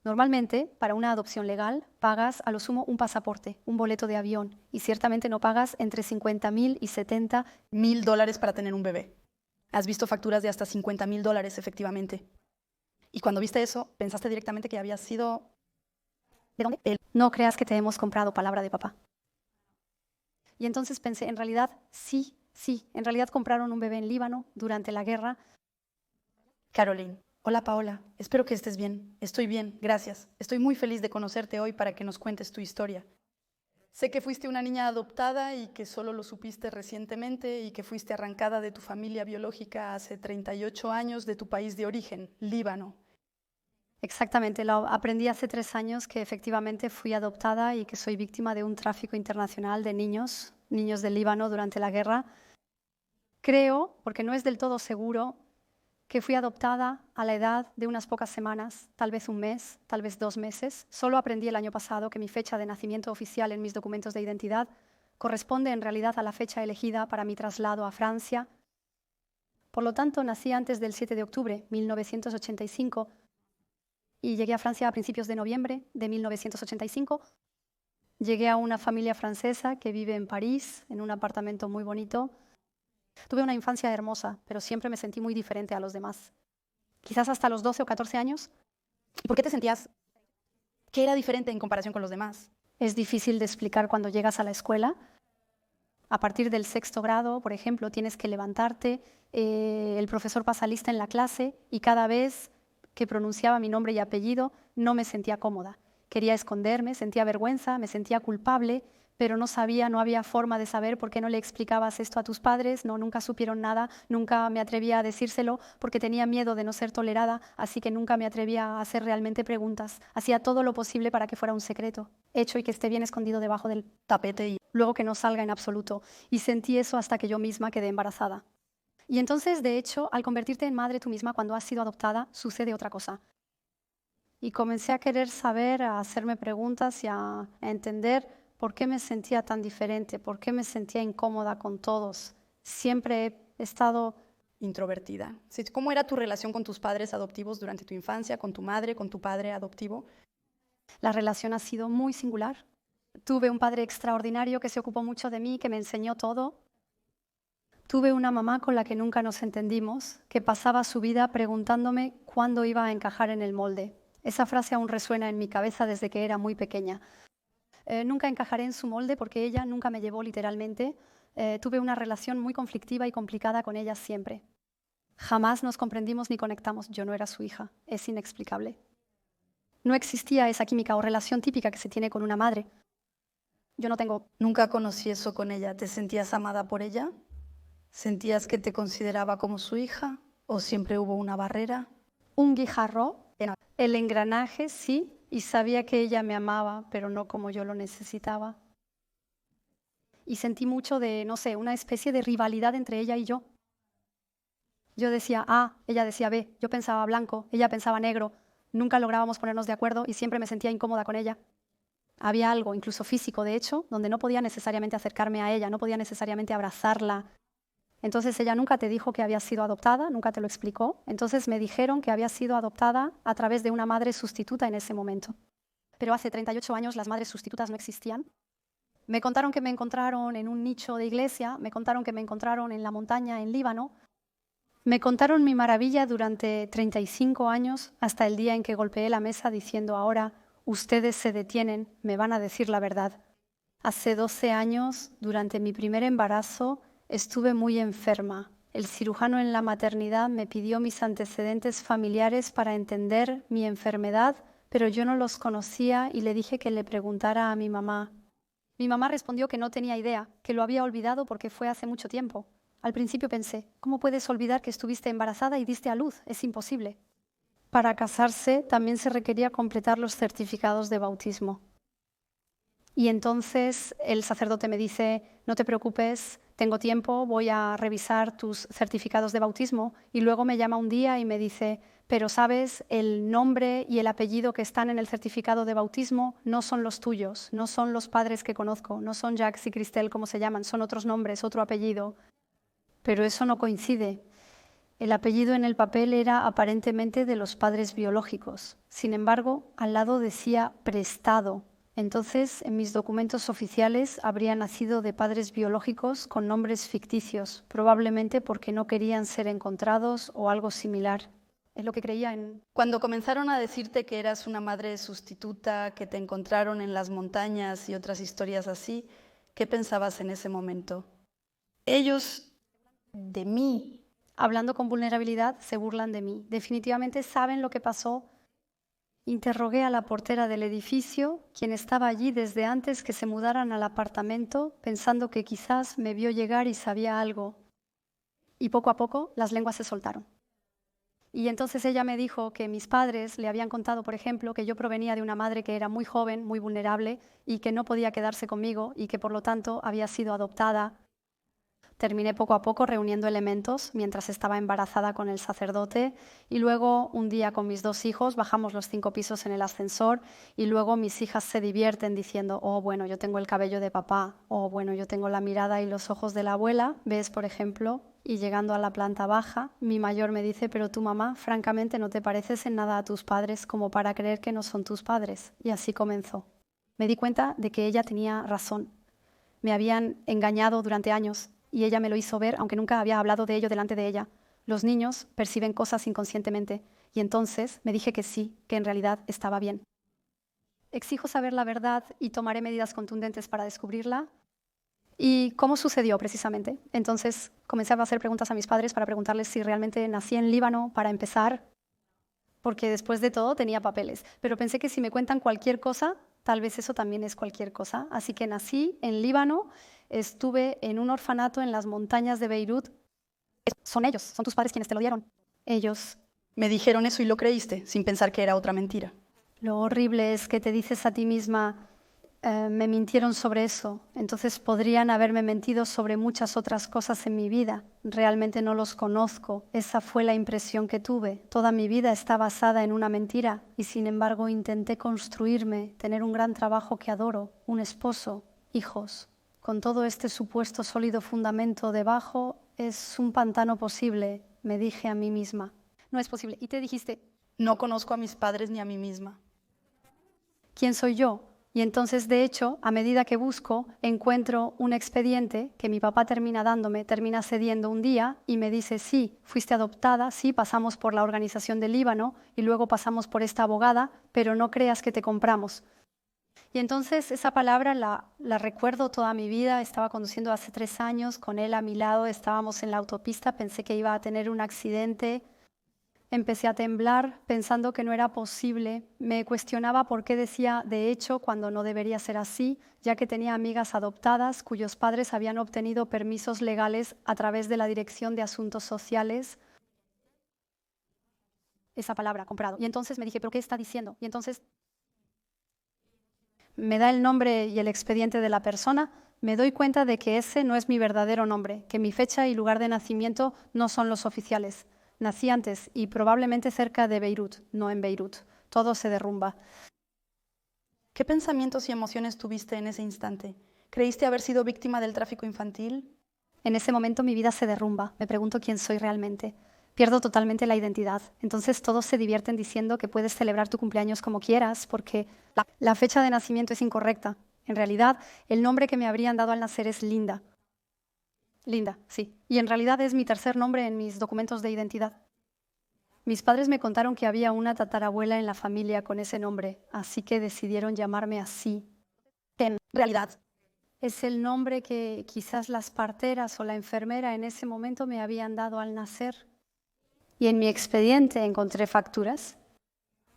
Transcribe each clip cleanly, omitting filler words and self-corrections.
Normalmente, para una adopción legal, pagas a lo sumo un pasaporte, un boleto de avión, y ciertamente no pagas entre 50.000 y 70.000 dólares para tener un bebé. Has visto facturas de hasta 50.000 dólares, efectivamente. Y cuando viste eso, pensaste directamente que había sido... ¿De dónde? No creas que te hemos comprado palabra de papá. Y entonces pensé, en realidad, sí, en realidad compraron un bebé en Líbano durante la guerra. Caroline. Hola Paola, espero que estés bien. Estoy bien, gracias. Estoy muy feliz de conocerte hoy para que nos cuentes tu historia. Sé que fuiste una niña adoptada y que solo lo supiste recientemente y que fuiste arrancada de tu familia biológica hace 38 años de tu país de origen, Líbano. Exactamente, lo aprendí hace 3 años que efectivamente fui adoptada y que soy víctima de un tráfico internacional de niños del Líbano durante la guerra. Creo, porque no es del todo seguro, que fui adoptada a la edad de unas pocas semanas, tal vez un mes, tal vez 2 meses. Solo aprendí el año pasado que mi fecha de nacimiento oficial en mis documentos de identidad corresponde en realidad a la fecha elegida para mi traslado a Francia. Por lo tanto, nací antes del 7 de octubre de 1985 y llegué a Francia a principios de noviembre de 1985. Llegué a una familia francesa que vive en París, en un apartamento muy bonito. Tuve una infancia hermosa, pero siempre me sentí muy diferente a los demás. Quizás hasta los 12 o 14 años. ¿Y por qué te sentías que era diferente en comparación con los demás? Es difícil de explicar cuando llegas a la escuela. A partir del 6º grado, por ejemplo, tienes que levantarte, el profesor pasa lista en la clase y cada vez que pronunciaba mi nombre y apellido no me sentía cómoda. Quería esconderme, sentía vergüenza, me sentía culpable, pero no había forma de saber por qué no le explicabas esto a tus padres. No, nunca supieron nada, nunca me atrevía a decírselo porque tenía miedo de no ser tolerada, así que nunca me atrevía a hacer realmente preguntas. Hacía todo lo posible para que fuera un secreto, hecho y que esté bien escondido debajo del tapete y luego que no salga en absoluto. Y sentí eso hasta que yo misma quedé embarazada. Y entonces, de hecho, al convertirte en madre tú misma cuando has sido adoptada, sucede otra cosa. Y comencé a querer saber, a hacerme preguntas y a entender por qué me sentía tan diferente, por qué me sentía incómoda con todos. Siempre he estado introvertida. ¿Cómo era tu relación con tus padres adoptivos durante tu infancia, con tu madre, con tu padre adoptivo? La relación ha sido muy singular. Tuve un padre extraordinario que se ocupó mucho de mí, que me enseñó todo. Tuve una mamá con la que nunca nos entendimos, que pasaba su vida preguntándome cuándo iba a encajar en el molde. Esa frase aún resuena en mi cabeza desde que era muy pequeña. Nunca encajaré en su molde porque ella nunca me llevó literalmente. Tuve una relación muy conflictiva y complicada con ella siempre. Jamás nos comprendimos ni conectamos. Yo no era su hija. Es inexplicable. No existía esa química o relación típica que se tiene con una madre. Yo no tengo... Nunca conocí eso con ella. ¿Te sentías amada por ella? ¿Sentías que te consideraba como su hija? ¿O siempre hubo una barrera? Un guijarro. El engranaje, sí, y sabía que ella me amaba, pero no como yo lo necesitaba. Y sentí mucho de, no sé, una especie de rivalidad entre ella y yo. Yo decía A, ella decía B, yo pensaba blanco, ella pensaba negro. Nunca lográbamos ponernos de acuerdo y siempre me sentía incómoda con ella. Había algo, incluso físico, de hecho, donde no podía necesariamente acercarme a ella, no podía necesariamente abrazarla. Entonces ella nunca te dijo que había sido adoptada, nunca te lo explicó. Entonces me dijeron que había sido adoptada a través de una madre sustituta en ese momento. Pero hace 38 años las madres sustitutas no existían. Me contaron que me encontraron en un nicho de iglesia, me contaron que me encontraron en la montaña en Líbano. Me contaron mi maravilla durante 35 años hasta el día en que golpeé la mesa diciendo ahora, ustedes se detienen, me van a decir la verdad. Hace 12 años, durante mi primer embarazo, estuve muy enferma. El cirujano en la maternidad me pidió mis antecedentes familiares para entender mi enfermedad, pero yo no los conocía y le dije que le preguntara a mi mamá. Mi mamá respondió que no tenía idea, que lo había olvidado porque fue hace mucho tiempo. Al principio pensé, ¿cómo puedes olvidar que estuviste embarazada y diste a luz? Es imposible. Para casarse también se requería completar los certificados de bautismo. Y entonces el sacerdote me dice, no te preocupes, tengo tiempo, voy a revisar tus certificados de bautismo. Y luego me llama un día y me dice, pero sabes, el nombre y el apellido que están en el certificado de bautismo no son los tuyos, no son los padres que conozco, no son Jacques y Christelle como se llaman, son otros nombres, otro apellido. Pero eso no coincide. El apellido en el papel era aparentemente de los padres biológicos. Sin embargo, al lado decía prestado. Entonces, en mis documentos oficiales habría nacido de padres biológicos con nombres ficticios, probablemente porque no querían ser encontrados o algo similar. Es lo que creía en... Cuando comenzaron a decirte que eras una madre sustituta, que te encontraron en las montañas y otras historias así, ¿qué pensabas en ese momento? Ellos, de mí, hablando con vulnerabilidad, se burlan de mí. Definitivamente saben lo que pasó. Interrogué a la portera del edificio, quien estaba allí desde antes que se mudaran al apartamento, pensando que quizás me vio llegar y sabía algo. Y poco a poco las lenguas se soltaron. Y entonces ella me dijo que mis padres le habían contado, por ejemplo, que yo provenía de una madre que era muy joven, muy vulnerable y que no podía quedarse conmigo y que por lo tanto había sido adoptada. Terminé poco a poco reuniendo elementos mientras estaba embarazada con el sacerdote y luego un día con mis 2 hijos bajamos los 5 pisos en el ascensor y luego mis hijas se divierten diciendo, oh, bueno, yo tengo el cabello de papá, oh, bueno, yo tengo la mirada y los ojos de la abuela, ¿ves, por ejemplo? Y llegando a la planta baja, mi mayor me dice, pero tu mamá, francamente, no te pareces en nada a tus padres como para creer que no son tus padres. Y así comenzó. Me di cuenta de que ella tenía razón. Me habían engañado durante años. Y ella me lo hizo ver, aunque nunca había hablado de ello delante de ella. Los niños perciben cosas inconscientemente, y entonces me dije que sí, que en realidad estaba bien. Exijo saber la verdad y tomaré medidas contundentes para descubrirla. ¿Y cómo sucedió precisamente? Entonces comencé a hacer preguntas a mis padres para preguntarles si realmente nací en Líbano, para empezar, porque después de todo tenía papeles. Pero pensé que si me cuentan cualquier cosa, tal vez eso también es cualquier cosa. Así que nací en Líbano. Estuve en un orfanato en las montañas de Beirut. Son ellos, son tus padres quienes te lo dieron. Ellos me dijeron eso y lo creíste, sin pensar que era otra mentira. Lo horrible es que te dices a ti misma, me mintieron sobre eso, entonces podrían haberme mentido sobre muchas otras cosas en mi vida. Realmente no los conozco, esa fue la impresión que tuve. Toda mi vida está basada en una mentira y sin embargo intenté construirme, tener un gran trabajo que adoro, un esposo, hijos. Con todo este supuesto sólido fundamento debajo, es un pantano posible, me dije a mí misma. No es posible. Y te dijiste, no conozco a mis padres ni a mí misma. ¿Quién soy yo? Y entonces, de hecho, a medida que busco, encuentro un expediente que mi papá termina dándome, termina cediendo un día y me dice, sí, fuiste adoptada, sí, pasamos por la organización del Líbano y luego pasamos por esta abogada, pero no creas que te compramos. Y entonces esa palabra la recuerdo toda mi vida. Estaba conduciendo hace 3 años con él a mi lado, estábamos en la autopista, pensé que iba a tener un accidente. Empecé a temblar pensando que no era posible. Me cuestionaba por qué decía de hecho cuando no debería ser así, ya que tenía amigas adoptadas cuyos padres habían obtenido permisos legales a través de la Dirección de Asuntos Sociales. Esa palabra, comprado. Y entonces me dije, ¿pero qué está diciendo? Y entonces me da el nombre y el expediente de la persona, me doy cuenta de que ese no es mi verdadero nombre, que mi fecha y lugar de nacimiento no son los oficiales. Nací antes y probablemente cerca de Beirut, no en Beirut. Todo se derrumba. ¿Qué pensamientos y emociones tuviste en ese instante? ¿Creíste haber sido víctima del tráfico infantil? En ese momento mi vida se derrumba. Me pregunto quién soy realmente. Pierdo totalmente la identidad. Entonces todos se divierten diciendo que puedes celebrar tu cumpleaños como quieras porque la fecha de nacimiento es incorrecta. En realidad, el nombre que me habrían dado al nacer es Linda. Linda, sí. Y en realidad es mi tercer nombre en mis documentos de identidad. Mis padres me contaron que había una tatarabuela en la familia con ese nombre, así que decidieron llamarme así. En realidad, es el nombre que quizás las parteras o la enfermera en ese momento me habían dado al nacer. Y en mi expediente encontré facturas.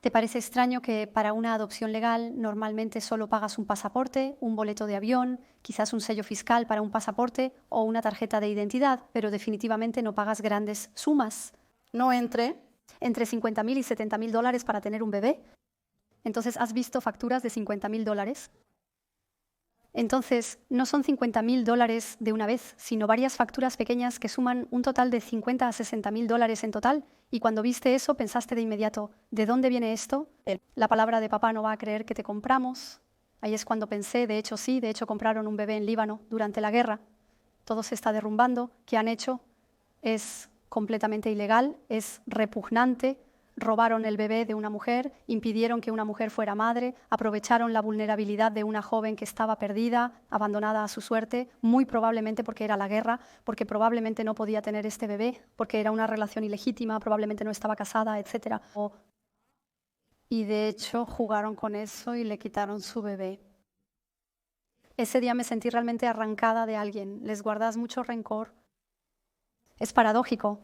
¿Te parece extraño que para una adopción legal normalmente solo pagas un pasaporte, un boleto de avión, quizás un sello fiscal para un pasaporte o una tarjeta de identidad, pero definitivamente no pagas grandes sumas? No entre 50.000 y 70.000 dólares para tener un bebé. Entonces, ¿has visto facturas de 50.000 dólares? Entonces, no son 50.000 dólares de una vez, sino varias facturas pequeñas que suman un total de 50 a 60.000 dólares en total. Y cuando viste eso, pensaste de inmediato, ¿de dónde viene esto? La palabra de papá no va a creer que te compramos. Ahí es cuando pensé, de hecho sí, de hecho compraron un bebé en Líbano durante la guerra. Todo se está derrumbando. ¿Qué han hecho? Es completamente ilegal, es repugnante. Robaron el bebé de una mujer, impidieron que una mujer fuera madre, aprovecharon la vulnerabilidad de una joven que estaba perdida, abandonada a su suerte, muy probablemente porque era la guerra, porque probablemente no podía tener este bebé, porque era una relación ilegítima, probablemente no estaba casada, etc. Y de hecho jugaron con eso y le quitaron su bebé. Ese día me sentí realmente arrancada de alguien. Les guardas mucho rencor. Es paradójico.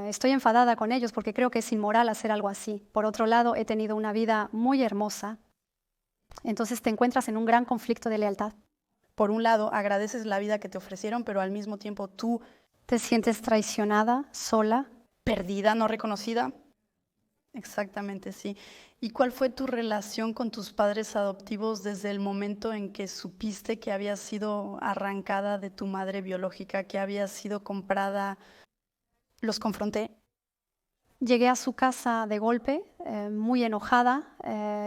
Estoy enfadada con ellos porque creo que es inmoral hacer algo así. Por otro lado, he tenido una vida muy hermosa. Entonces te encuentras en un gran conflicto de lealtad. Por un lado, agradeces la vida que te ofrecieron, pero al mismo tiempo tú te sientes traicionada, sola, perdida, no reconocida. Exactamente, sí. ¿Y cuál fue tu relación con tus padres adoptivos desde el momento en que supiste que habías sido arrancada de tu madre biológica, que habías sido comprada? ¿Los confronté? Llegué a su casa de golpe, muy enojada,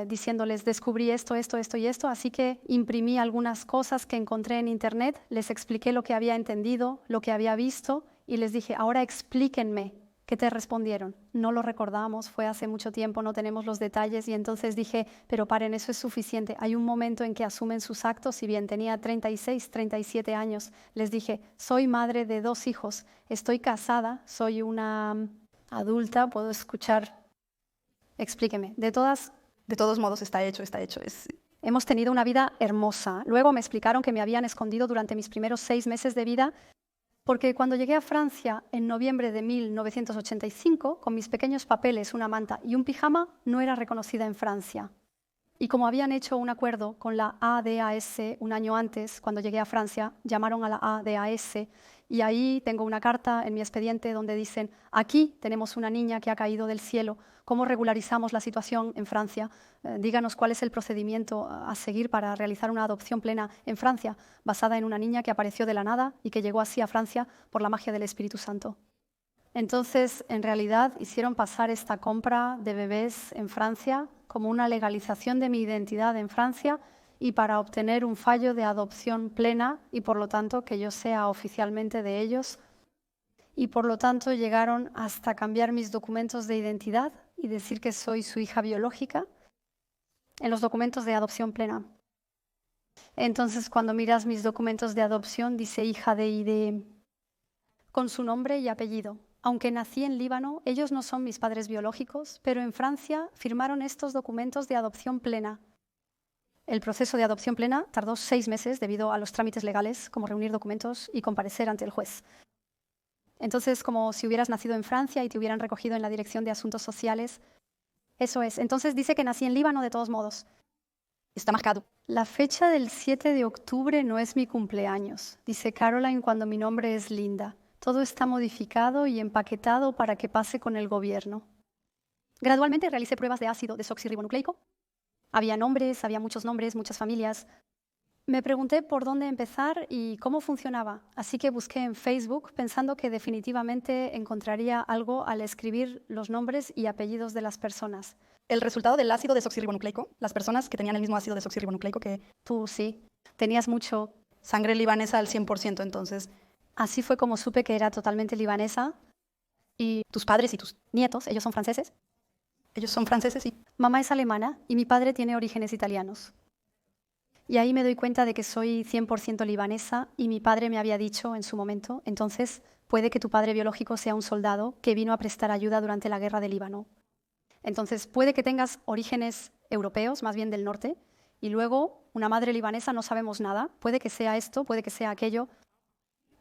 diciéndoles descubrí esto y esto, así que imprimí algunas cosas que encontré en internet, les expliqué lo que había entendido, lo que había visto y les dije, ahora explíquenme. ¿Qué te respondieron? No lo recordamos, fue hace mucho tiempo, no tenemos los detalles y entonces dije, pero paren, eso es suficiente. Hay un momento en que asumen sus actos, si bien tenía 36, 37 años, les dije, soy madre de 2 hijos, estoy casada, soy una adulta, puedo escuchar, explíqueme. De todos modos, está hecho. Hemos tenido una vida hermosa. Luego me explicaron que me habían escondido durante mis primeros 6 meses de vida porque cuando llegué a Francia en noviembre de 1985, con mis pequeños papeles, una manta y un pijama, no era reconocida en Francia. Y como habían hecho un acuerdo con la ADAS un año antes, cuando llegué a Francia, llamaron a la ADAS y ahí tengo una carta en mi expediente donde dicen, aquí tenemos una niña que ha caído del cielo, ¿cómo regularizamos la situación en Francia? Díganos cuál es el procedimiento a seguir para realizar una adopción plena en Francia, basada en una niña que apareció de la nada y que llegó así a Francia por la magia del Espíritu Santo. Entonces, en realidad, hicieron pasar esta compra de bebés en Francia como una legalización de mi identidad en Francia y para obtener un fallo de adopción plena y, por lo tanto, que yo sea oficialmente de ellos. Y, por lo tanto, llegaron hasta cambiar mis documentos de identidad y decir que soy su hija biológica en los documentos de adopción plena. Entonces, cuando miras mis documentos de adopción, dice hija de ID con su nombre y apellido. Aunque nací en Líbano, ellos no son mis padres biológicos, pero en Francia firmaron estos documentos de adopción plena. El proceso de adopción plena tardó 6 meses debido a los trámites legales, como reunir documentos y comparecer ante el juez. Entonces, como si hubieras nacido en Francia y te hubieran recogido en la Dirección de Asuntos Sociales. Eso es. Entonces dice que nací en Líbano de todos modos. Está marcado. La fecha del 7 de octubre no es mi cumpleaños. Dice Caroline cuando mi nombre es Linda. Todo está modificado y empaquetado para que pase con el gobierno. Gradualmente realicé pruebas de ácido desoxirribonucleico. Había nombres, había muchos nombres, muchas familias. Me pregunté por dónde empezar y cómo funcionaba, así que busqué en Facebook pensando que definitivamente encontraría algo al escribir los nombres y apellidos de las personas. El resultado del ácido desoxirribonucleico, las personas que tenían el mismo ácido desoxirribonucleico que tú, sí, tenías mucho. Sangre libanesa al 100%, entonces. Así fue como supe que era totalmente libanesa. ¿Y tus padres y tus nietos, ellos son franceses? Ellos son franceses, sí. Mamá es alemana y mi padre tiene orígenes italianos. Y ahí me doy cuenta de que soy 100% libanesa y mi padre me había dicho en su momento, entonces puede que tu padre biológico sea un soldado que vino a prestar ayuda durante la guerra del Líbano. Entonces puede que tengas orígenes europeos, más bien del norte, y luego una madre libanesa, no sabemos nada, puede que sea esto, puede que sea aquello.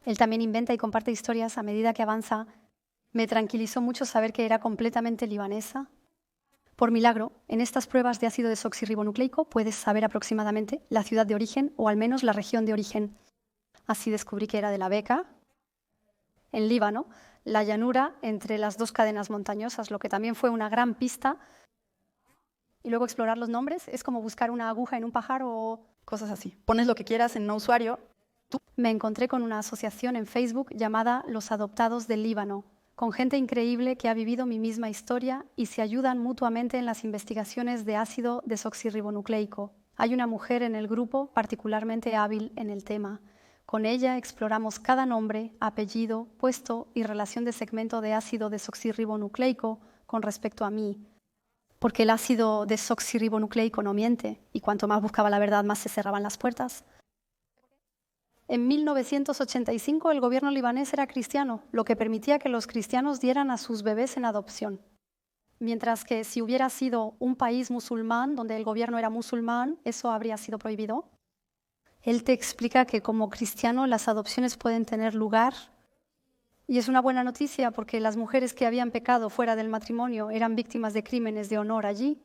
Él también inventa y comparte historias a medida que avanza. Me tranquilizó mucho saber que era completamente libanesa. Por milagro, en estas pruebas de ácido desoxirribonucleico puedes saber aproximadamente la ciudad de origen o al menos la región de origen. Así descubrí que era de la Beca, en Líbano, la llanura entre las 2 cadenas montañosas, lo que también fue una gran pista. Y luego explorar los nombres es como buscar una aguja en un pajar o cosas así. Pones lo que quieras en no usuario. Me encontré con una asociación en Facebook llamada Los Adoptados del Líbano, con gente increíble que ha vivido mi misma historia y se ayudan mutuamente en las investigaciones de ácido desoxirribonucleico. Hay una mujer en el grupo particularmente hábil en el tema. Con ella exploramos cada nombre, apellido, puesto y relación de segmento de ácido desoxirribonucleico con respecto a mí, porque el ácido desoxirribonucleico no miente, y cuanto más buscaba la verdad, más se cerraban las puertas. En 1985 el gobierno libanés era cristiano, lo que permitía que los cristianos dieran a sus bebés en adopción. Mientras que si hubiera sido un país musulmán, donde el gobierno era musulmán, eso habría sido prohibido. Él te explica que como cristiano las adopciones pueden tener lugar. Y es una buena noticia porque las mujeres que habían pecado fuera del matrimonio eran víctimas de crímenes de honor allí.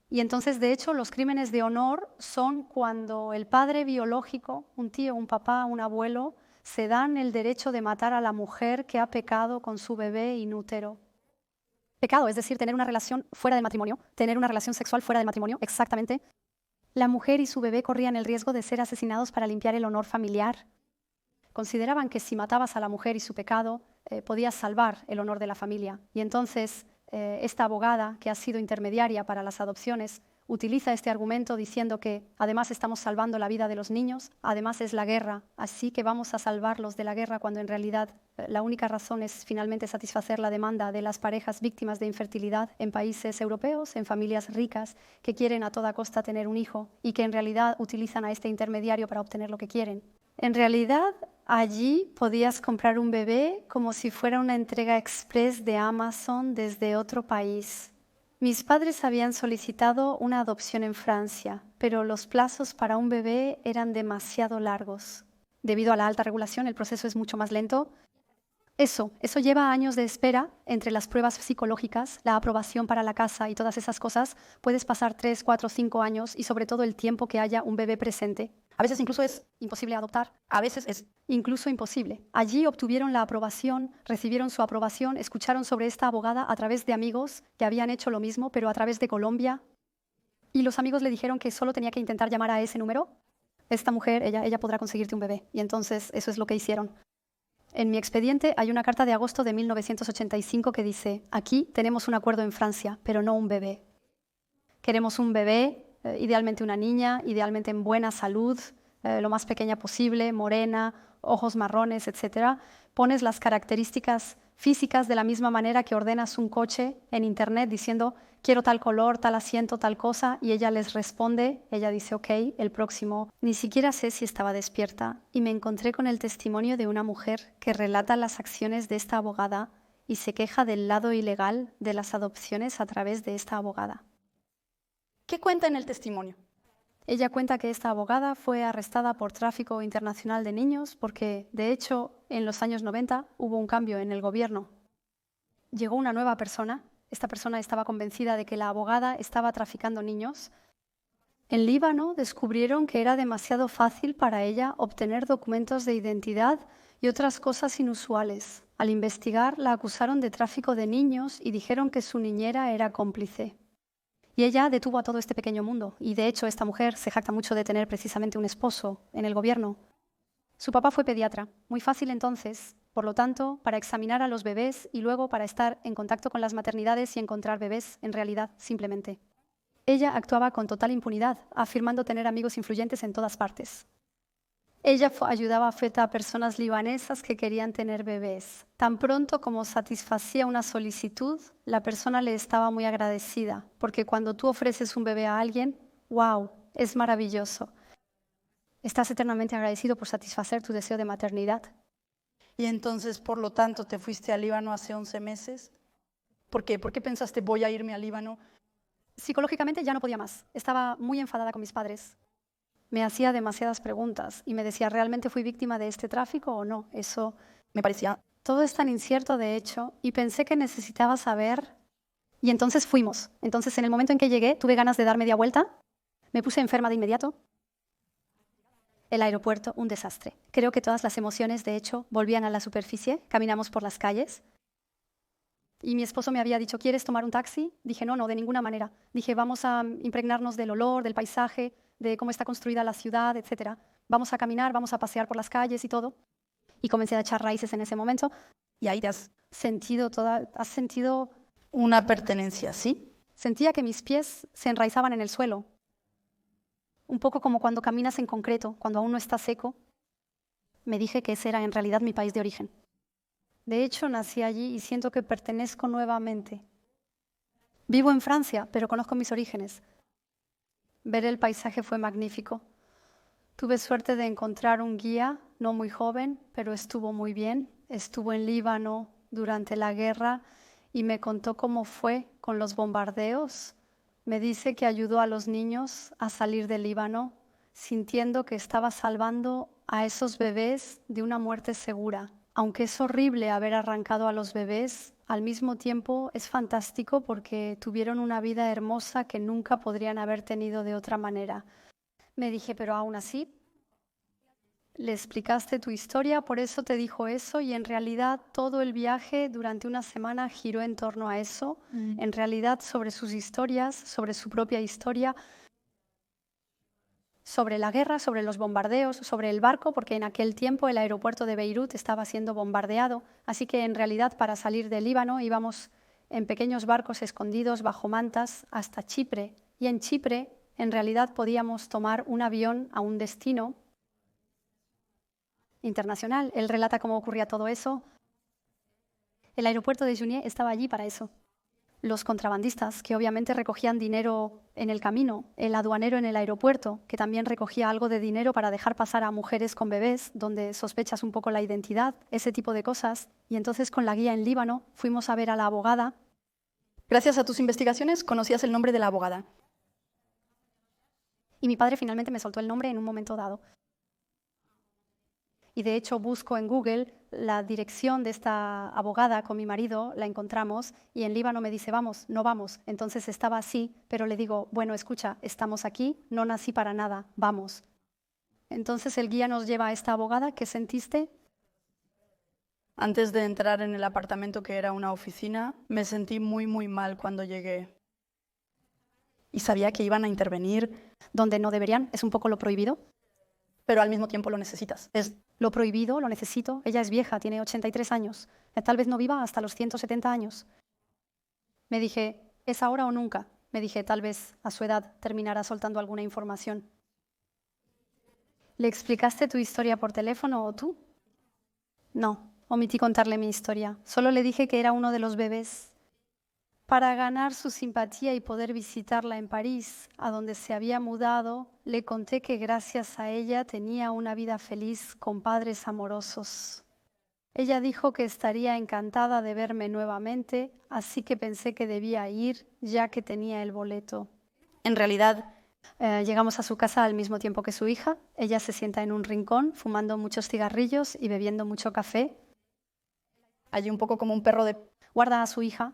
Y entonces, de hecho, los crímenes de honor son cuando el padre biológico, un tío, un papá, un abuelo, se dan el derecho de matar a la mujer que ha pecado con su bebé inútero. Pecado, es decir, tener una relación fuera del matrimonio, tener una relación sexual fuera del matrimonio, exactamente. La mujer y su bebé corrían el riesgo de ser asesinados para limpiar el honor familiar. Consideraban que si matabas a la mujer y su pecado, podías salvar el honor de la familia. Y entonces esta abogada, que ha sido intermediaria para las adopciones, utiliza este argumento diciendo que además estamos salvando la vida de los niños, además es la guerra, así que vamos a salvarlos de la guerra, cuando en realidad la única razón es finalmente satisfacer la demanda de las parejas víctimas de infertilidad en países europeos, en familias ricas que quieren a toda costa tener un hijo y que en realidad utilizan a este intermediario para obtener lo que quieren. En realidad, allí podías comprar un bebé como si fuera una entrega express de Amazon desde otro país. Mis padres habían solicitado una adopción en Francia, pero los plazos para un bebé eran demasiado largos. Debido a la alta regulación, el proceso es mucho más lento. Eso lleva años de espera entre las pruebas psicológicas, la aprobación para la casa y todas esas cosas. Puedes pasar 3, 4, 5 años y sobre todo el tiempo que haya un bebé presente. A veces incluso es imposible adoptar, a veces es incluso imposible. Allí obtuvieron la aprobación, recibieron su aprobación, escucharon sobre esta abogada a través de amigos que habían hecho lo mismo, pero a través de Colombia. Y los amigos le dijeron que solo tenía que intentar llamar a ese número. Esta mujer, ella podrá conseguirte un bebé. Y entonces eso es lo que hicieron. En mi expediente hay una carta de agosto de 1985 que dice: aquí tenemos un acuerdo en Francia, pero no un bebé. Queremos un bebé, idealmente una niña, idealmente en buena salud, lo más pequeña posible, morena, ojos marrones, etc. Pones las características físicas de la misma manera que ordenas un coche en internet diciendo: quiero tal color, tal asiento, tal cosa, y ella les responde, ella dice: ok, el próximo. Ni siquiera sé si estaba despierta y me encontré con el testimonio de una mujer que relata las acciones de esta abogada y se queja del lado ilegal de las adopciones a través de esta abogada. ¿Qué cuenta en el testimonio? Ella cuenta que esta abogada fue arrestada por tráfico internacional de niños porque, de hecho, en los años 90 hubo un cambio en el gobierno. Llegó una nueva persona. Esta persona estaba convencida de que la abogada estaba traficando niños. En Líbano descubrieron que era demasiado fácil para ella obtener documentos de identidad y otras cosas inusuales. Al investigar, la acusaron de tráfico de niños y dijeron que su niñera era cómplice. Y ella detuvo a todo este pequeño mundo. Y de hecho, esta mujer se jacta mucho de tener precisamente un esposo en el gobierno. Su papá fue pediatra. Muy fácil entonces, por lo tanto, para examinar a los bebés y luego para estar en contacto con las maternidades y encontrar bebés, en realidad, simplemente. Ella actuaba con total impunidad, afirmando tener amigos influyentes en todas partes. Ella ayudaba a personas libanesas que querían tener bebés. Tan pronto como satisfacía una solicitud, la persona le estaba muy agradecida, porque cuando tú ofreces un bebé a alguien, ¡wow!, es maravilloso. Estás eternamente agradecido por satisfacer tu deseo de maternidad. Y entonces, por lo tanto, te fuiste al Líbano hace 11 meses. ¿Por qué? ¿Por qué pensaste voy a irme al Líbano? Psicológicamente ya no podía más. Estaba muy enfadada con mis padres. Me hacía demasiadas preguntas y me decía: ¿realmente fui víctima de este tráfico o no? Eso me parecía... Todo es tan incierto, de hecho, y pensé que necesitaba saber. Y entonces fuimos. Entonces, en el momento en que llegué, tuve ganas de dar media vuelta. Me puse enferma de inmediato. El aeropuerto, un desastre. Creo que todas las emociones, de hecho, volvían a la superficie. Caminamos por las calles. Y mi esposo me había dicho: ¿quieres tomar un taxi? Dije: no, de ninguna manera. Dije: vamos a impregnarnos del olor, del paisaje, de cómo está construida la ciudad, etc. Vamos a caminar, vamos a pasear por las calles y todo. Y comencé a echar raíces en ese momento. Y ahí te has sentido una pertenencia, ¿sí? Sentía que mis pies se enraizaban en el suelo. Un poco como cuando caminas en concreto, cuando aún no está seco. Me dije que ese era en realidad mi país de origen. De hecho, nací allí y siento que pertenezco nuevamente. Vivo en Francia, pero conozco mis orígenes. Ver el paisaje fue magnífico. Tuve suerte de encontrar un guía, no muy joven, pero estuvo muy bien. Estuvo en Líbano durante la guerra y me contó cómo fue con los bombardeos. Me dice que ayudó a los niños a salir del Líbano, sintiendo que estaba salvando a esos bebés de una muerte segura. Aunque es horrible haber arrancado a los bebés, al mismo tiempo es fantástico porque tuvieron una vida hermosa que nunca podrían haber tenido de otra manera. Me dije, pero aún así, le explicaste tu historia, por eso te dijo eso, y en realidad todo el viaje durante una semana giró en torno a eso, en realidad sobre sus historias, sobre su propia historia, sobre la guerra, sobre los bombardeos, sobre el barco, porque en aquel tiempo el aeropuerto de Beirut estaba siendo bombardeado, así que en realidad para salir del Líbano íbamos en pequeños barcos escondidos bajo mantas hasta Chipre, y en Chipre en realidad podíamos tomar un avión a un destino internacional. Él relata cómo ocurría todo eso. El aeropuerto de Jounieh estaba allí para eso. Los contrabandistas, que obviamente recogían dinero en el camino, el aduanero en el aeropuerto, que también recogía algo de dinero para dejar pasar a mujeres con bebés, donde sospechas un poco la identidad, ese tipo de cosas. Y entonces con la guía en Líbano fuimos a ver a la abogada. Gracias a tus investigaciones conocías el nombre de la abogada. Y mi padre finalmente me soltó el nombre en un momento dado. Y de hecho busco en Google la dirección de esta abogada con mi marido, la encontramos y en Líbano me dice, vamos, no vamos. Entonces estaba así, pero le digo, bueno, escucha, estamos aquí, no nací para nada, vamos. Entonces el guía nos lleva a esta abogada. ¿Qué sentiste? Antes de entrar en el apartamento, que era una oficina, me sentí muy, muy mal cuando llegué. Y sabía que iban a intervenir. Donde no deberían, es un poco lo prohibido. Pero al mismo tiempo lo necesitas. Es lo prohibido, lo necesito. Ella es vieja, tiene 83 años. Tal vez no viva hasta los 170 años. Me dije, ¿es ahora o nunca? Me dije, tal vez a su edad terminará soltando alguna información. ¿Le explicaste tu historia por teléfono o tú? No, omití contarle mi historia. Solo le dije que era uno de los bebés. Para ganar su simpatía y poder visitarla en París, a donde se había mudado, le conté que gracias a ella tenía una vida feliz con padres amorosos. Ella dijo que estaría encantada de verme nuevamente, así que pensé que debía ir, ya que tenía el boleto. En realidad, llegamos a su casa al mismo tiempo que su hija. Ella se sienta en un rincón, fumando muchos cigarrillos y bebiendo mucho café. Allí un poco como un perro de... Guarda a su hija,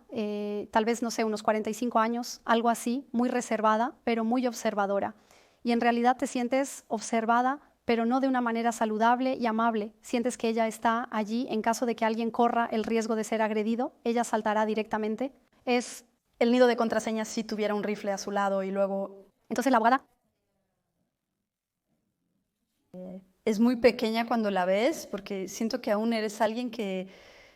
tal vez, no sé, unos 45 años, algo así, muy reservada, pero muy observadora. Y en realidad te sientes observada, pero no de una manera saludable y amable. Sientes que ella está allí en caso de que alguien corra el riesgo de ser agredido, ella saltará directamente. Es el nido de contraseñas si tuviera un rifle a su lado y luego... Entonces la abogada... Es muy pequeña cuando la ves, porque siento que aún eres alguien que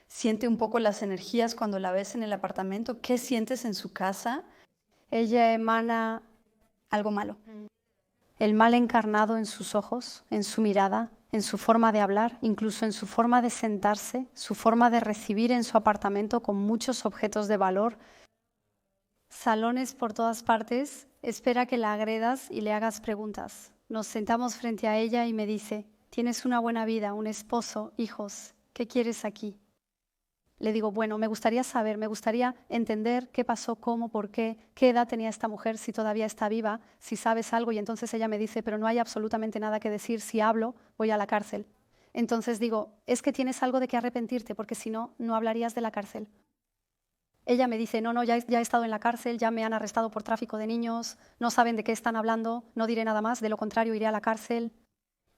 siente un poco las energías cuando la ves en el apartamento. ¿Qué sientes en su casa? Ella emana algo malo. El mal encarnado en sus ojos, en su mirada, en su forma de hablar, incluso en su forma de sentarse, su forma de recibir en su apartamento con muchos objetos de valor. Salones por todas partes, espera que la agredas y le hagas preguntas. Nos sentamos frente a ella y me dice, tienes una buena vida, un esposo, hijos, ¿qué quieres aquí? Le digo, bueno, me gustaría saber, me gustaría entender qué pasó, cómo, por qué edad tenía esta mujer, si todavía está viva, si sabes algo. Y entonces ella me dice, pero no hay absolutamente nada que decir, si hablo, voy a la cárcel. Entonces digo, es que tienes algo de qué arrepentirte, porque si no, no hablarías de la cárcel. Ella me dice, no, ya he estado en la cárcel, ya me han arrestado por tráfico de niños, no saben de qué están hablando, no diré nada más, de lo contrario iré a la cárcel.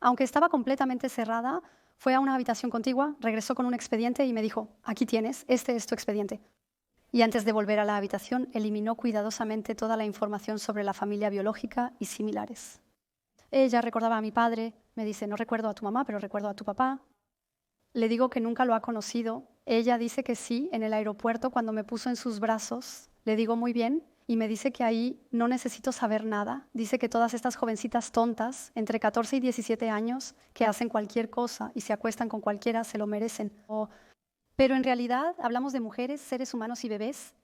Aunque estaba completamente cerrada, fue a una habitación contigua, regresó con un expediente y me dijo, aquí tienes, este es tu expediente. Y antes de volver a la habitación, eliminó cuidadosamente toda la información sobre la familia biológica y similares. Ella recordaba a mi padre, me dice, no recuerdo a tu mamá, pero recuerdo a tu papá. Le digo que nunca lo ha conocido. Ella dice que sí, en el aeropuerto, cuando me puso en sus brazos. Le digo muy bien, y me dice que ahí no necesito saber nada. Dice que todas estas jovencitas tontas, entre 14 y 17 años, que hacen cualquier cosa y se acuestan con cualquiera, se lo merecen. Pero en realidad hablamos de mujeres, seres humanos y bebés.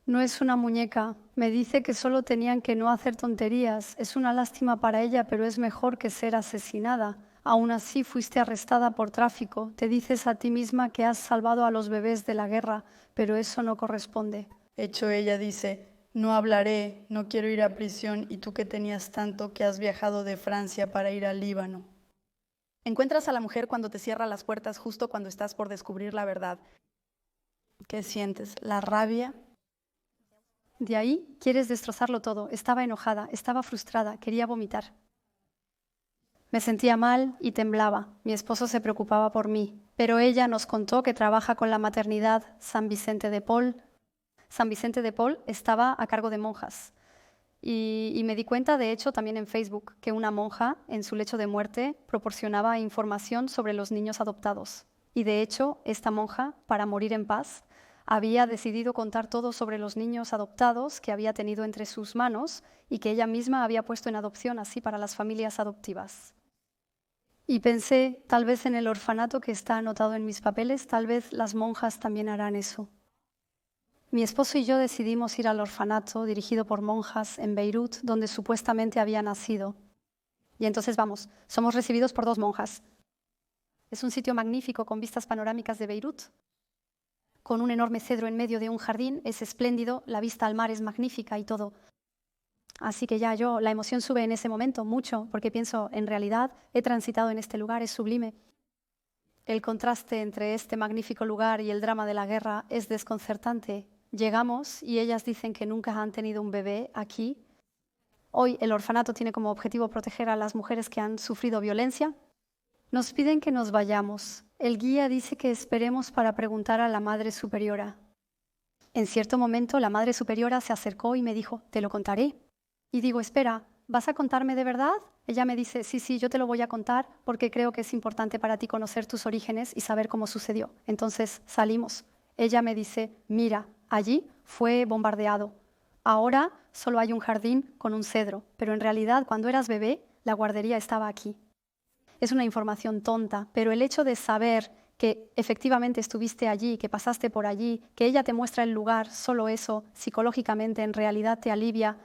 No es una muñeca. Me dice que solo tenían que no hacer tonterías. Es una lástima para ella, pero es mejor que ser asesinada. Aún así fuiste arrestada por tráfico. Te dices a ti misma que has salvado a los bebés de la guerra, pero eso no corresponde. Hecho, ella dice, no hablaré, no quiero ir a prisión, y tú que tenías tanto que has viajado de Francia para ir al Líbano. Encuentras a la mujer cuando te cierra las puertas justo cuando estás por descubrir la verdad. ¿Qué sientes? ¿La rabia? De ahí quieres destrozarlo todo. Estaba enojada, estaba frustrada, quería vomitar. Me sentía mal y temblaba. Mi esposo se preocupaba por mí, pero ella nos contó que trabaja con la maternidad San Vicente de Paul. San Vicente de Paul estaba a cargo de monjas. Y me di cuenta, de hecho, también en Facebook, que una monja en su lecho de muerte proporcionaba información sobre los niños adoptados. Y de hecho, esta monja, para morir en paz, había decidido contar todo sobre los niños adoptados que había tenido entre sus manos y que ella misma había puesto en adopción así para las familias adoptivas. Y pensé, tal vez en el orfanato que está anotado en mis papeles, tal vez las monjas también harán eso. Mi esposo y yo decidimos ir al orfanato dirigido por monjas en Beirut, donde supuestamente había nacido. Y entonces vamos, somos recibidos por 2 monjas. Es un sitio magnífico con vistas panorámicas de Beirut, con un enorme cedro en medio de un jardín, es espléndido, la vista al mar es magnífica y todo. Así que la emoción sube en ese momento mucho, porque pienso, en realidad he transitado en este lugar, es sublime. El contraste entre este magnífico lugar y el drama de la guerra es desconcertante. Llegamos y ellas dicen que nunca han tenido un bebé aquí. Hoy el orfanato tiene como objetivo proteger a las mujeres que han sufrido violencia. Nos piden que nos vayamos. El guía dice que esperemos para preguntar a la Madre Superiora. En cierto momento la Madre Superiora se acercó y me dijo, te lo contaré. Y digo, espera, ¿vas a contarme de verdad? Ella me dice, sí, yo te lo voy a contar porque creo que es importante para ti conocer tus orígenes y saber cómo sucedió. Entonces salimos. Ella me dice, mira, allí fue bombardeado. Ahora solo hay un jardín con un cedro, pero en realidad cuando eras bebé, la guardería estaba aquí. Es una información tonta, pero el hecho de saber que efectivamente estuviste allí, que pasaste por allí, que ella te muestra el lugar, solo eso, psicológicamente, en realidad te alivia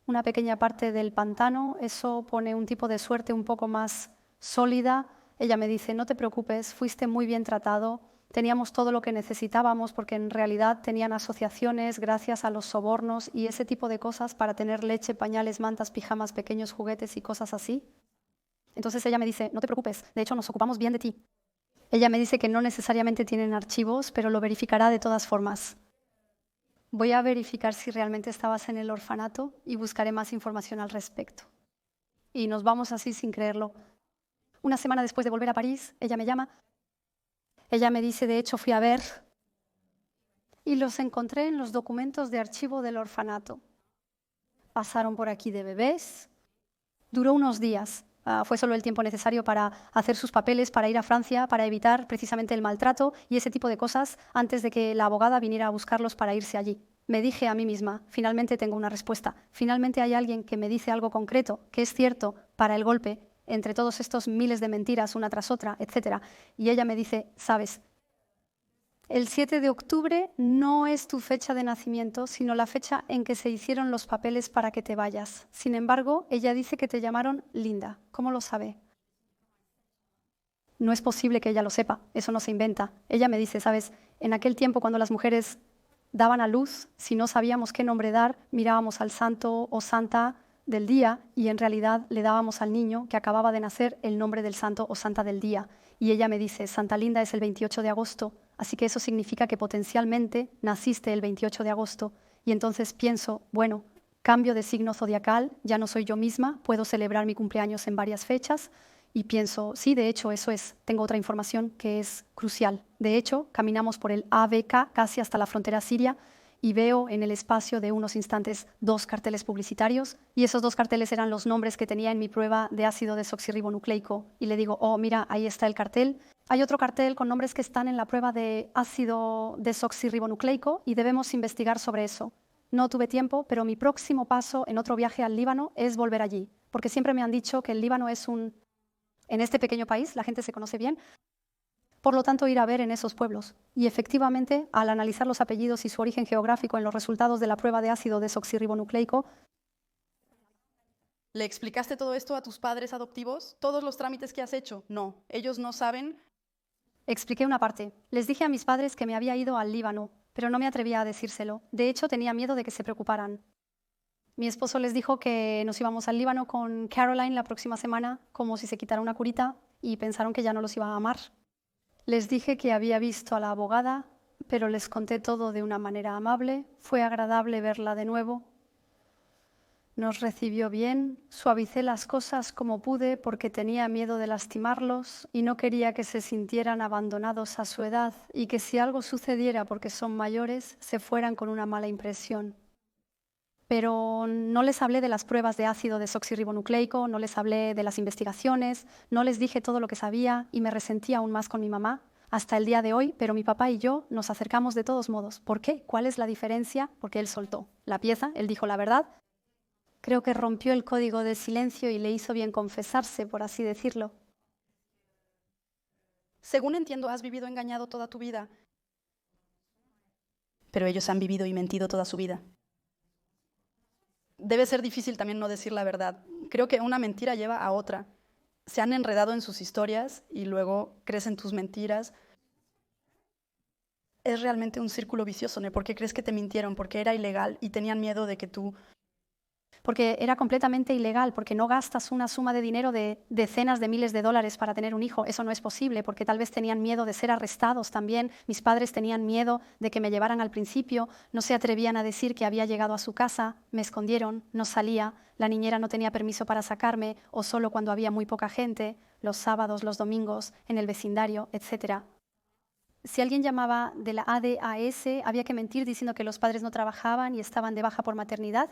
una pequeña parte del pantano, eso pone un tipo de suerte un poco más sólida. Ella me dice, no te preocupes, fuiste muy bien tratado, teníamos todo lo que necesitábamos porque en realidad tenían asociaciones gracias a los sobornos y ese tipo de cosas para tener leche, pañales, mantas, pijamas, pequeños juguetes y cosas así. Entonces ella me dice, no te preocupes, de hecho nos ocupamos bien de ti. Ella me dice que no necesariamente tienen archivos, pero lo verificará de todas formas. Voy a verificar si realmente estabas en el orfanato y buscaré más información al respecto. Y nos vamos así sin creerlo. Una semana después de volver a París, ella me llama. Ella me dice, de hecho fui a ver y los encontré en los documentos de archivo del orfanato. Pasaron por aquí de bebés. Duró unos días. Fue solo el tiempo necesario para hacer sus papeles, para ir a Francia, para evitar precisamente el maltrato y ese tipo de cosas antes de que la abogada viniera a buscarlos para irse allí. Me dije a mí misma, finalmente tengo una respuesta. Finalmente hay alguien que me dice algo concreto, que es cierto para el golpe, entre todos estos miles de mentiras una tras otra, etc. Y ella me dice, sabes, el 7 de octubre no es tu fecha de nacimiento, sino la fecha en que se hicieron los papeles para que te vayas. Sin embargo, ella dice que te llamaron Linda. ¿Cómo lo sabe? No es posible que ella lo sepa, eso no se inventa. Ella me dice, ¿sabes? En aquel tiempo cuando las mujeres daban a luz, si no sabíamos qué nombre dar, mirábamos al santo o santa del día y en realidad le dábamos al niño que acababa de nacer el nombre del santo o santa del día. Y ella me dice, Santa Linda es el 28 de agosto, así que eso significa que potencialmente naciste el 28 de agosto. Y entonces pienso, bueno, cambio de signo zodiacal, ya no soy yo misma, puedo celebrar mi cumpleaños en varias fechas. Y pienso, sí, de hecho, eso es. Tengo otra información que es crucial. De hecho, caminamos por el ABK casi hasta la frontera siria y veo en el espacio de unos instantes 2 carteles publicitarios y esos 2 carteles eran los nombres que tenía en mi prueba de ácido desoxirribonucleico. Y le digo, oh, mira, ahí está el cartel. Hay otro cartel con nombres que están en la prueba de ácido desoxirribonucleico y debemos investigar sobre eso. No tuve tiempo, pero mi próximo paso en otro viaje al Líbano es volver allí, porque siempre me han dicho que el Líbano es en este pequeño país, la gente se conoce bien, por lo tanto ir a ver en esos pueblos. Y efectivamente, al analizar los apellidos y su origen geográfico en los resultados de la prueba de ácido desoxirribonucleico, ¿le explicaste todo esto a tus padres adoptivos? ¿Todos los trámites que has hecho? No, ellos no saben. expliqué una parte. Les dije a mis padres que me había ido al Líbano, pero no me atrevía a decírselo. De hecho, tenía miedo de que se preocuparan. Mi esposo les dijo que nos íbamos al Líbano con Caroline la próxima semana, como si se quitara una curita, y pensaron que ya no los iba a amar. Les dije que había visto a la abogada, pero les conté todo de una manera amable. Fue agradable verla de nuevo. Nos recibió bien, suavicé las cosas como pude porque tenía miedo de lastimarlos y no quería que se sintieran abandonados a su edad y que si algo sucediera porque son mayores, se fueran con una mala impresión. Pero no les hablé de las pruebas de ácido desoxirribonucleico, no les hablé de las investigaciones, no les dije todo lo que sabía y me resentí aún más con mi mamá hasta el día de hoy, pero mi papá y yo nos acercamos de todos modos. ¿Por qué? ¿Cuál es la diferencia? Porque él soltó la pieza, él dijo la verdad. Creo que rompió el código de silencio y le hizo bien confesarse, por así decirlo. Según entiendo, has vivido engañado toda tu vida. Pero ellos han vivido y mentido toda su vida. Debe ser difícil también no decir la verdad. Creo que una mentira lleva a otra. Se han enredado en sus historias y luego crecen tus mentiras. Es realmente un círculo vicioso, ¿no? ¿Por qué crees que te mintieron? Porque era ilegal y tenían miedo de que tú... Porque era completamente ilegal, porque no gastas una suma de dinero de decenas de miles de dólares para tener un hijo. Eso no es posible, porque tal vez tenían miedo de ser arrestados también. Mis padres tenían miedo de que me llevaran al principio, no se atrevían a decir que había llegado a su casa, me escondieron, no salía, la niñera no tenía permiso para sacarme, o solo cuando había muy poca gente, los sábados, los domingos, en el vecindario, etc. Si alguien llamaba de la ADAS, había que mentir diciendo que los padres no trabajaban y estaban de baja por maternidad.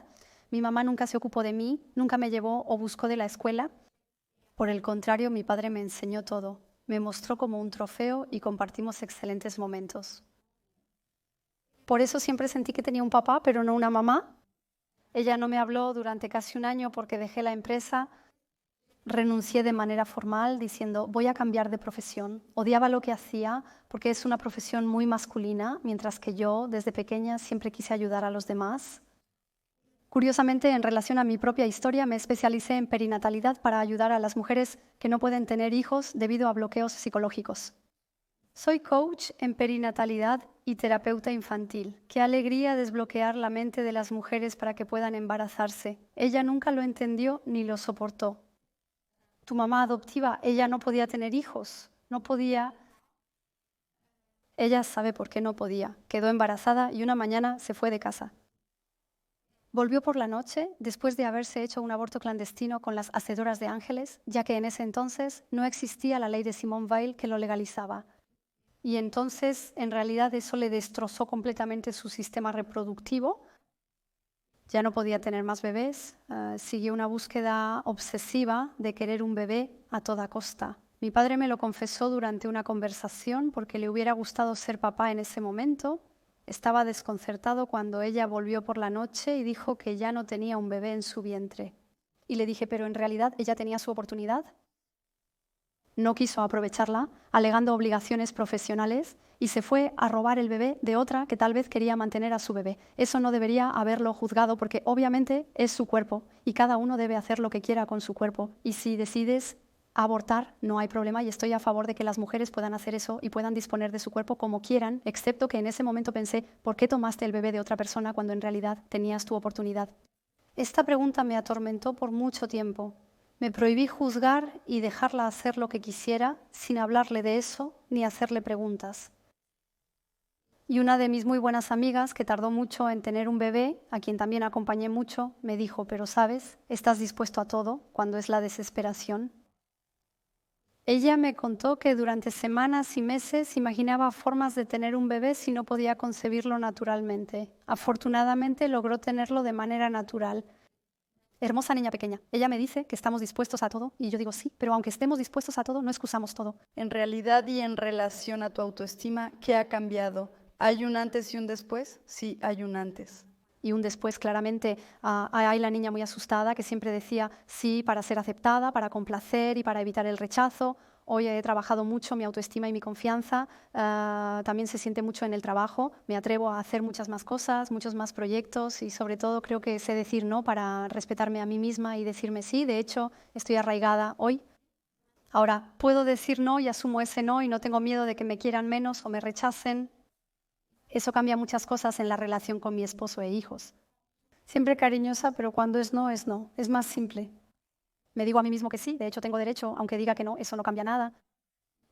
Mi mamá nunca se ocupó de mí, nunca me llevó o buscó de la escuela. Por el contrario, mi padre me enseñó todo, me mostró como un trofeo y compartimos excelentes momentos. Por eso siempre sentí que tenía un papá, pero no una mamá. Ella no me habló durante casi un año porque dejé la empresa. Renuncié de manera formal diciendo, voy a cambiar de profesión. Odiaba lo que hacía porque es una profesión muy masculina, mientras que yo, desde pequeña, siempre quise ayudar a los demás. Curiosamente, en relación a mi propia historia, me especialicé en perinatalidad para ayudar a las mujeres que no pueden tener hijos debido a bloqueos psicológicos. Soy coach en perinatalidad y terapeuta infantil. Qué alegría desbloquear la mente de las mujeres para que puedan embarazarse. Ella nunca lo entendió ni lo soportó. Tu mamá adoptiva, ella no podía tener hijos, no podía. Ella sabe por qué no podía. Quedó embarazada y una mañana se fue de casa. Volvió por la noche, después de haberse hecho un aborto clandestino con las hacedoras de ángeles, ya que en ese entonces no existía la ley de Simone Weil que lo legalizaba. Y entonces, en realidad, eso le destrozó completamente su sistema reproductivo. Ya no podía tener más bebés, siguió una búsqueda obsesiva de querer un bebé a toda costa. Mi padre me lo confesó durante una conversación porque le hubiera gustado ser papá en ese momento. Estaba desconcertado cuando ella volvió por la noche y dijo que ya no tenía un bebé en su vientre. Y le dije, pero en realidad ella tenía su oportunidad. No quiso aprovecharla, alegando obligaciones profesionales, y se fue a robar el bebé de otra que tal vez quería mantener a su bebé. Eso no debería haberlo juzgado porque obviamente es su cuerpo y cada uno debe hacer lo que quiera con su cuerpo. Y si decides abortar, no hay problema y estoy a favor de que las mujeres puedan hacer eso y puedan disponer de su cuerpo como quieran, excepto que en ese momento pensé, ¿por qué tomaste el bebé de otra persona cuando en realidad tenías tu oportunidad? Esta pregunta me atormentó por mucho tiempo. Me prohibí juzgar y dejarla hacer lo que quisiera sin hablarle de eso ni hacerle preguntas. Y una de mis muy buenas amigas, que tardó mucho en tener un bebé, a quien también acompañé mucho, me dijo, pero sabes, estás dispuesto a todo cuando es la desesperación. Ella me contó que durante semanas y meses imaginaba formas de tener un bebé si no podía concebirlo naturalmente. Afortunadamente logró tenerlo de manera natural. Hermosa niña pequeña. Ella me dice que estamos dispuestos a todo y yo digo sí, pero aunque estemos dispuestos a todo, no excusamos todo. En realidad y en relación a tu autoestima, ¿qué ha cambiado? ¿Hay un antes y un después? Sí, hay un antes. Y un después, claramente, hay la niña muy asustada que siempre decía sí para ser aceptada, para complacer y para evitar el rechazo. Hoy he trabajado mucho mi autoestima y mi confianza. También se siente mucho en el trabajo. Me atrevo a hacer muchas más cosas, muchos más proyectos y sobre todo creo que sé decir no para respetarme a mí misma y decirme sí. De hecho, estoy arraigada hoy. Ahora, puedo decir no y asumo ese no y no tengo miedo de que me quieran menos o me rechacen. Eso cambia muchas cosas en la relación con mi esposo e hijos. Siempre cariñosa, pero cuando es no, es no. Es más simple. Me digo a mí mismo que sí, de hecho tengo derecho, aunque diga que no, eso no cambia nada.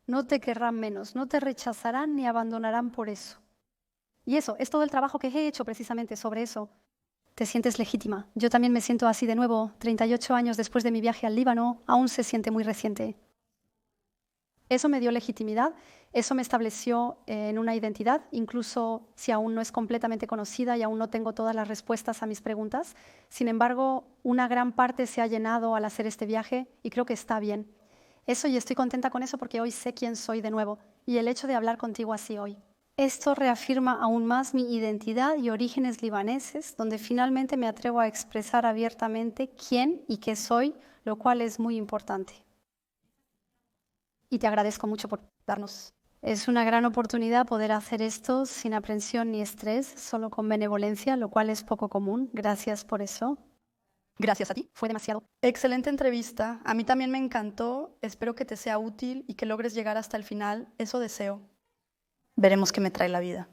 No te querrán menos, no te rechazarán ni abandonarán por eso. Y eso, es todo el trabajo que he hecho precisamente sobre eso. Te sientes legítima. Yo también me siento así de nuevo, 38 años después de mi viaje al Líbano, aún se siente muy reciente. Eso me dio legitimidad, eso me estableció en una identidad, incluso si aún no es completamente conocida y aún no tengo todas las respuestas a mis preguntas. Sin embargo, una gran parte se ha llenado al hacer este viaje y creo que está bien. Eso, y estoy contenta con eso porque hoy sé quién soy de nuevo y el hecho de hablar contigo así hoy. Esto reafirma aún más mi identidad y orígenes libaneses, donde finalmente me atrevo a expresar abiertamente quién y qué soy, lo cual es muy importante. Y te agradezco mucho por darnos. Es una gran oportunidad poder hacer esto sin aprensión ni estrés, solo con benevolencia, lo cual es poco común. Gracias por eso. Gracias a ti. Fue demasiado. Excelente entrevista. A mí también me encantó. Espero que te sea útil y que logres llegar hasta el final. Eso deseo. Veremos qué me trae la vida.